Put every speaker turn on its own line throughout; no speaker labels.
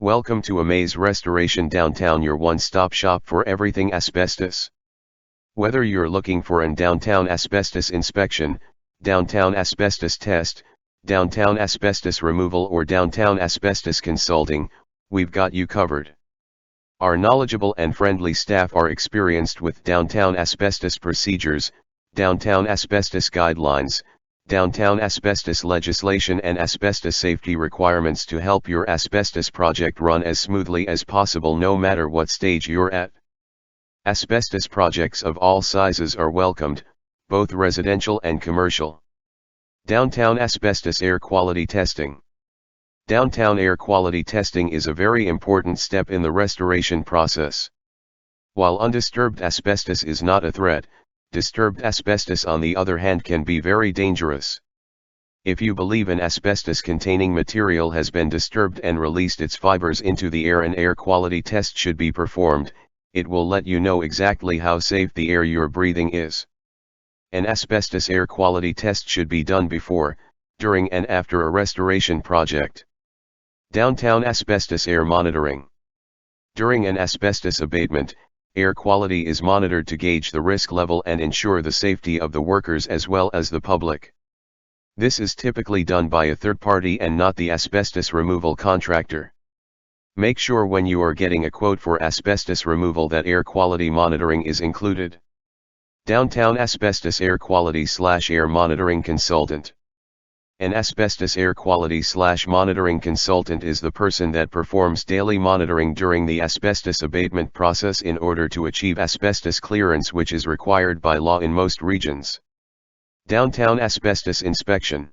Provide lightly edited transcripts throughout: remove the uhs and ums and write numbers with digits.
Welcome to Amaze Restoration Downtown, your one-stop shop for everything asbestos. Whether you're looking for an downtown asbestos inspection, downtown asbestos test, downtown asbestos removal or downtown asbestos consulting, we've got you covered. Our knowledgeable and friendly staff are experienced with downtown asbestos procedures, downtown asbestos guidelines, downtown asbestos legislation and asbestos safety requirements to help your asbestos project run as smoothly as possible no matter what stage you're at. Asbestos projects of all sizes are welcomed, both residential and commercial. Downtown Asbestos Air Quality Testing. Downtown air quality testing is a very important step in the restoration process. While undisturbed asbestos is not a threat, disturbed asbestos on the other hand can be very dangerous. If you believe an asbestos-containing material has been disturbed and released its fibers into the air, an air quality test should be performed. It will let you know exactly how safe the air you're breathing is. An asbestos air quality test should be done before, during and after a restoration project. Downtown asbestos air monitoring. During an asbestos abatement, air quality is monitored to gauge the risk level and ensure the safety of the workers as well as the public. This is typically done by a third party and not the asbestos removal contractor. Make sure when you are getting a quote for asbestos removal that air quality monitoring is included. Downtown asbestos air quality/air monitoring consultant. An asbestos air quality/monitoring consultant is the person that performs daily monitoring during the asbestos abatement process in order to achieve asbestos clearance, which is required by law in most regions. Downtown asbestos inspection.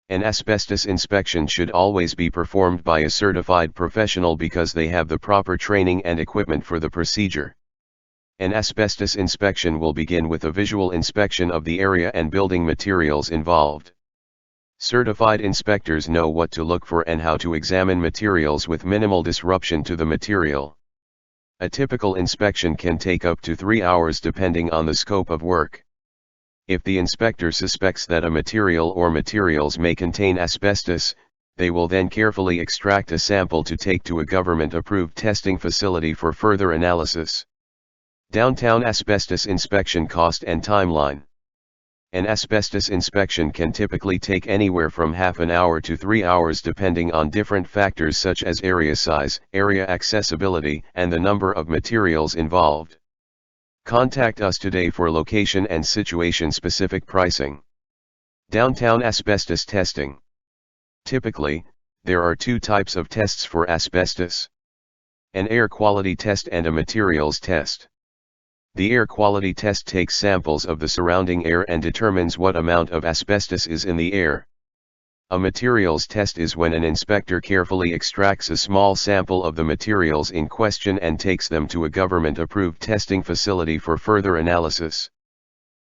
An asbestos inspection should always be performed by a certified professional because they have the proper training and equipment for the procedure. An asbestos inspection will begin with a visual inspection of the area and building materials involved. Certified inspectors know what to look for and how to examine materials with minimal disruption to the material. A typical inspection can take up to 3 hours depending on the scope of work. If the inspector suspects that a material or materials may contain asbestos, they will then carefully extract a sample to take to a government-approved testing facility for further analysis. Downtown asbestos inspection cost and timeline. An asbestos inspection can typically take anywhere from half an hour to 3 hours depending on different factors such as area size, area accessibility, and the number of materials involved. Contact us today for location and situation-specific pricing. Downtown asbestos testing. Typically, there are two types of tests for asbestos: an air quality test and a materials test. The air quality test takes samples of the surrounding air and determines what amount of asbestos is in the air. A materials test is when an inspector carefully extracts a small sample of the materials in question and takes them to a government-approved testing facility for further analysis.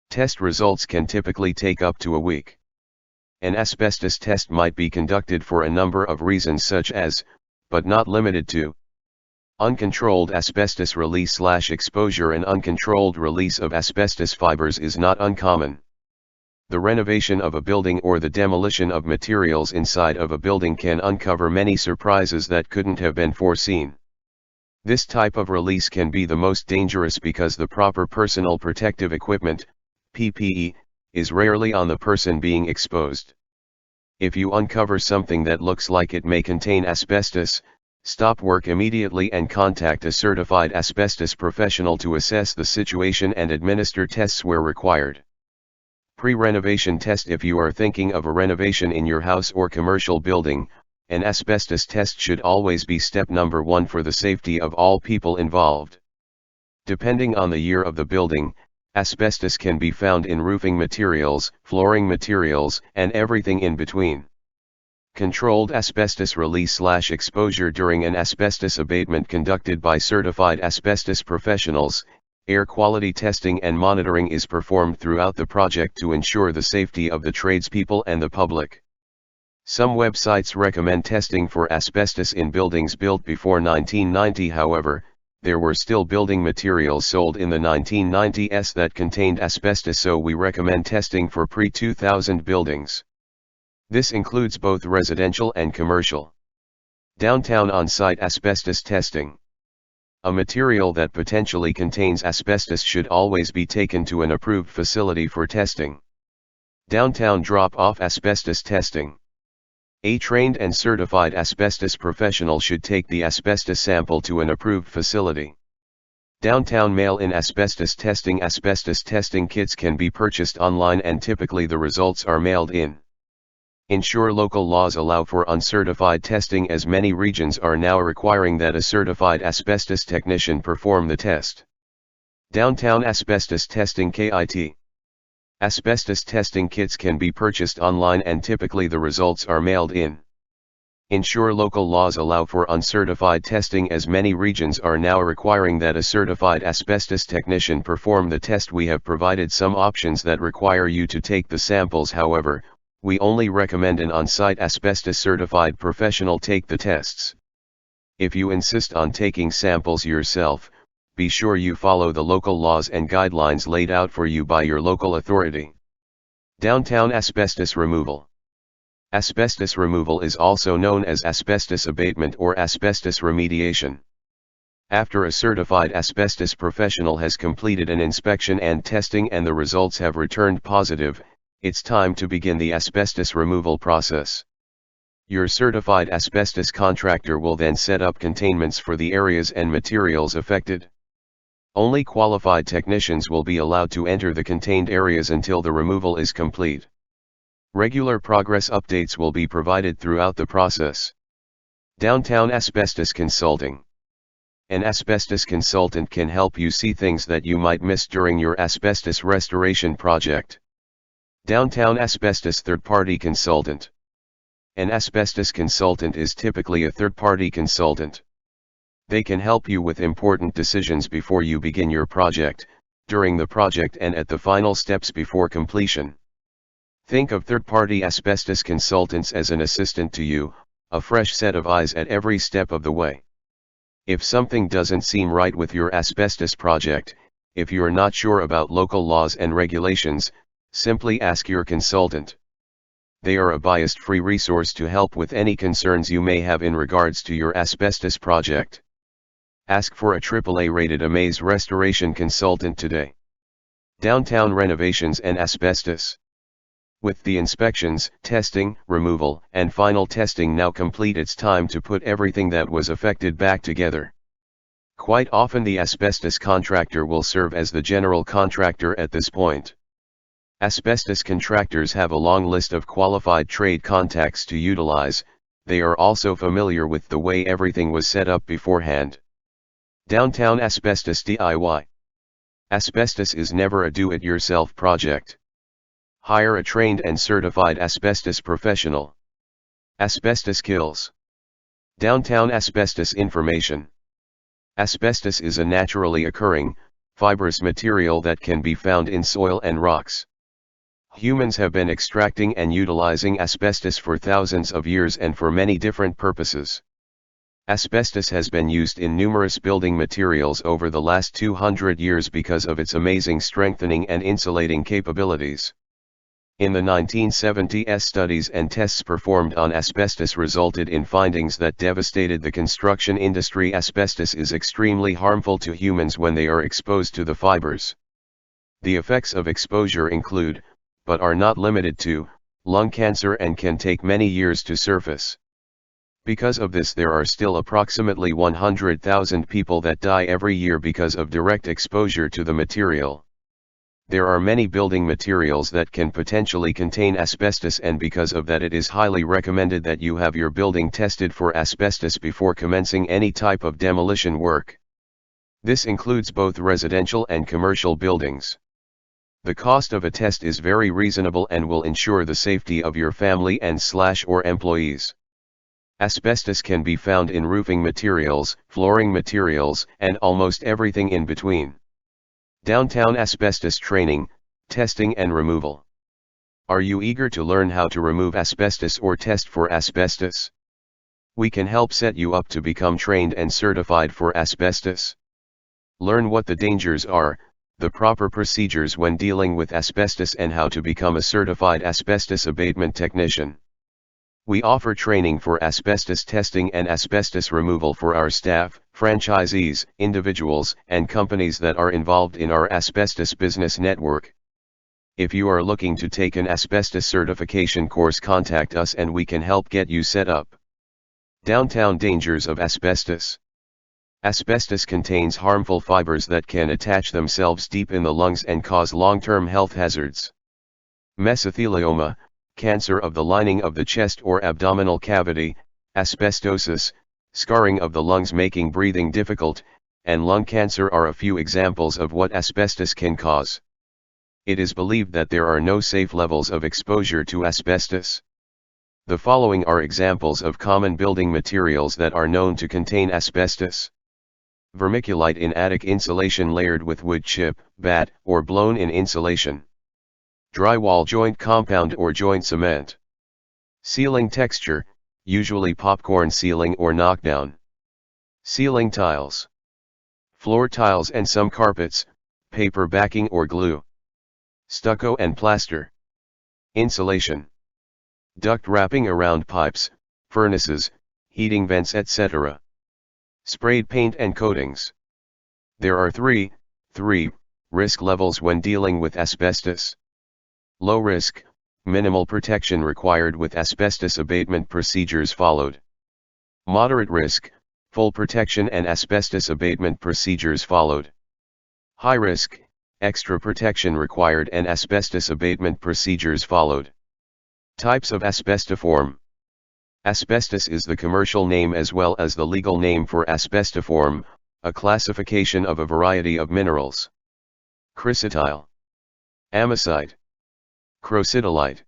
Test results can typically take up to a week. An asbestos test might be conducted for a number of reasons such as, but not limited to, uncontrolled asbestos release/exposure. An uncontrolled release of asbestos fibers is not uncommon. The renovation of a building or the demolition of materials inside of a building can uncover many surprises that couldn't have been foreseen. This type of release can be the most dangerous because the proper personal protective equipment, PPE, is rarely on the person being exposed. If you uncover something that looks like it may contain asbestos, stop work immediately and contact a certified asbestos professional to assess the situation and administer tests where required. Pre-renovation test. If you are thinking of a renovation in your house or commercial building, an asbestos test should always be step number 1 for the safety of all people involved. Depending on the year of the building, asbestos can be found in roofing materials, flooring materials, and everything in between. Controlled asbestos release/exposure. During an asbestos abatement conducted by certified asbestos professionals, air quality testing and monitoring is performed throughout the project to ensure the safety of the tradespeople and the public. Some websites recommend testing for asbestos in buildings built before 1990. However, there were still building materials sold in the 1990s that contained asbestos, so we recommend testing for pre-2000 buildings. This includes both residential and commercial. Downtown on-site asbestos testing. A material that potentially contains asbestos should always be taken to an approved facility for testing. Downtown drop-off asbestos testing. A trained and certified asbestos professional should take the asbestos sample to an approved facility. Downtown mail-in asbestos testing. Asbestos testing kits can be purchased online and typically the results are mailed in. Ensure local laws allow for uncertified testing, as many regions are now requiring that a certified asbestos technician perform the test. Downtown Asbestos Testing KIT. Asbestos testing kits can be purchased online and typically the results are mailed in. Ensure local laws allow for uncertified testing, as many regions are now requiring that a certified asbestos technician perform the test. We have provided some options that require you to take the samples, however, we only recommend an on-site asbestos certified professional take the tests. If you insist on taking samples yourself, be sure you follow the local laws and guidelines laid out for you by your local authority. Downtown asbestos removal. Asbestos removal is also known as asbestos abatement or asbestos remediation. After a certified asbestos professional has completed an inspection and testing and the results have returned positive, it's time to begin the asbestos removal process. Your certified asbestos contractor will then set up containments for the areas and materials affected. Only qualified technicians will be allowed to enter the contained areas until the removal is complete. Regular progress updates will be provided throughout the process. Downtown Asbestos Consulting. An asbestos consultant can help you see things that you might miss during your asbestos restoration project. Downtown Asbestos Third-Party Consultant. An asbestos consultant is typically a third-party consultant. They can help you with important decisions before you begin your project, during the project and at the final steps before completion. Think of third-party asbestos consultants as an assistant to you, a fresh set of eyes at every step of the way. If something doesn't seem right with your asbestos project, if you're not sure about local laws and regulations, simply ask your consultant. They are a bias-free resource to help with any concerns you may have in regards to your asbestos project. Ask for a AAA-rated Amaze restoration consultant today. Downtown renovations and asbestos. With the inspections, testing, removal, and final testing now complete, it's time to put everything that was affected back together. Quite often the asbestos contractor will serve as the general contractor at this point. Asbestos contractors have a long list of qualified trade contacts to utilize. They are also familiar with the way everything was set up beforehand. Downtown Asbestos DIY. Asbestos is never a do-it-yourself project. Hire a trained and certified asbestos professional. Asbestos kills. Downtown Asbestos information. Asbestos is a naturally occurring, fibrous material that can be found in soil and rocks. Humans have been extracting and utilizing asbestos for thousands of years and for many different purposes. Asbestos has been used in numerous building materials over the last 200 years because of its amazing strengthening and insulating capabilities. In the 1970s, studies and tests performed on asbestos resulted in findings that devastated the construction industry. Asbestos is extremely harmful to humans when they are exposed to the fibers. The effects of exposure include, but are not limited to, lung cancer and can take many years to surface. Because of this, there are still approximately 100,000 people that die every year because of direct exposure to the material. There are many building materials that can potentially contain asbestos, and because of that it is highly recommended that you have your building tested for asbestos before commencing any type of demolition work. This includes both residential and commercial buildings. The cost of a test is very reasonable and will ensure the safety of your family and/or employees. Asbestos can be found in roofing materials, flooring materials, and almost everything in between. Downtown Asbestos Training, Testing and Removal. Are you eager to learn how to remove asbestos or test for asbestos? We can help set you up to become trained and certified for asbestos. Learn what the dangers are, the proper procedures when dealing with asbestos, and how to become a certified asbestos abatement technician. We offer training for asbestos testing and asbestos removal for our staff, franchisees, individuals, and companies that are involved in our asbestos business network. If you are looking to take an asbestos certification course, contact us and we can help get you set up. Downtown dangers of asbestos. Asbestos contains harmful fibers that can attach themselves deep in the lungs and cause long-term health hazards. Mesothelioma, cancer of the lining of the chest or abdominal cavity, asbestosis, scarring of the lungs making breathing difficult, and lung cancer are a few examples of what asbestos can cause. It is believed that there are no safe levels of exposure to asbestos. The following are examples of common building materials that are known to contain asbestos. Vermiculite in attic insulation layered with wood chip, batt, or blown-in insulation. Drywall joint compound or joint cement. Ceiling texture, usually popcorn ceiling or knockdown. Ceiling tiles. Floor tiles and some carpets, paper backing or glue. Stucco and plaster. Insulation. Duct wrapping around pipes, furnaces, heating vents, etc. Sprayed paint and coatings. There are three risk levels when dealing with asbestos. Low risk, minimal protection required with asbestos abatement procedures followed. Moderate risk, full protection and asbestos abatement procedures followed. High risk, extra protection required and asbestos abatement procedures followed. Types of asbestiform. Asbestos is the commercial name as well as the legal name for asbestiform, a classification of a variety of minerals. Chrysotile. Amazite. Crocidolite.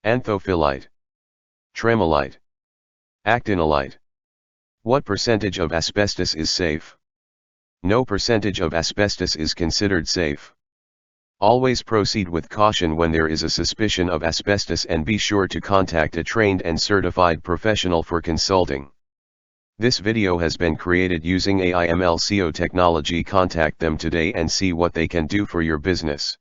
Anthophyllite. Tremolite. Actinolite. What percentage of asbestos is safe? No percentage of asbestos is considered safe. Always proceed with caution when there is a suspicion of asbestos and be sure to contact a trained and certified professional for consulting. This video has been created using AIMLCO technology. Contact them today and see what they can do for your business.